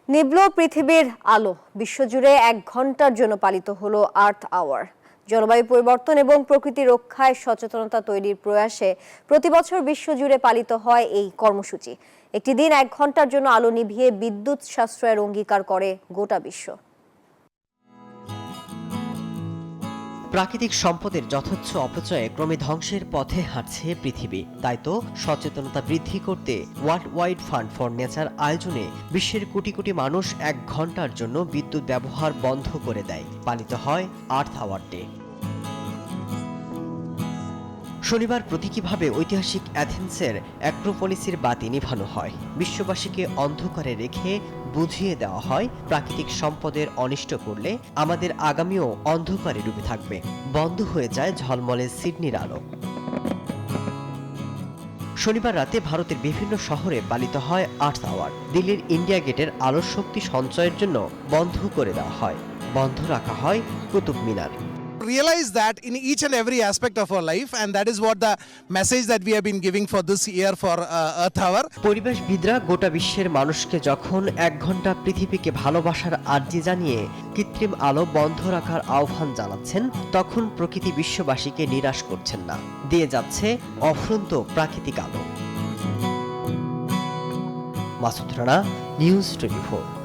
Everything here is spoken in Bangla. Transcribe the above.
নিভল পৃথিবীর আলো বিশ্বজুড়ে 1 ঘন্টার জন্য পালিত হলো আর্থ আওয়ার। জলবায়ু পরিবর্তন এবং প্রকৃতি রক্ষায় সচেতনতা তৈরির প্রয়াসে প্রতি বছর বিশ্বজুড়ে পালিত হয় এই কর্মসূচি। একটি দিন 1 ঘন্টার জন্য আলো নিভিয়ে বিদ্যুৎ সাশ্রয়ের অঙ্গীকার করে গোটা বিশ্ব। প্রাকৃতিক সম্পদের যথেচ্ছ অপচয়ে ক্রমে ধ্বংসের পথে হাঁটছে পৃথিবী। তাই তো সচেতনতা বৃদ্ধি করতে world wide fund for nature আয়োজনে বিশ্বের কোটি কোটি মানুষ 1 ঘন্টার জন্য বিদ্যুৎ ব্যবহার বন্ধ করে দেয়। পালিত হয় আর্থ আওয়ার ডে। শনিবার প্রতীকীভাবে ঐতিহাসিক অ্যাথেন্সের অ্যাক্রোপলিসের বাতি নিভানো হয়। বিশ্ববাসীকে অন্ধকারে রেখে বুঝিয়ে দেওয়া হয় প্রাকৃতিক সম্পদের অনিষ্ট করলে আমাদের আগামীও অন্ধকারে ডুবে থাকবে। বন্ধ হয়ে যায় ঝলমলে সিডনির আলো। শনিবার রাতে ভারতের বিভিন্ন শহরে পালিত হয় আর্থ আওয়ার। দিল্লির ইন্ডিয়া গেটের আলোর শক্তি সঞ্চয়ের জন্য বন্ধ করে দেওয়া হয়। বন্ধ রাখা হয় Qutub Minar. Realize that in each and every aspect of our life, and that is what the message that we have been giving for this year for Earth Hour. পরিবেশবিদরা গোটা বিশ্বের মানুষকে যখন 1 ঘন্টা পৃথিবীকে ভালোবাসার আর্জি জানিয়ে কৃত্রিম আলো বন্ধ রাখার আহ্বান জানাচ্ছেন, তখন প্রকৃতি বিশ্ববাসীকে নিরাশ করছেন না, দিয়ে যাচ্ছে অফুরন্ত প্রাকৃতিক আলো। মাসুদ রানা, নিউজ 24।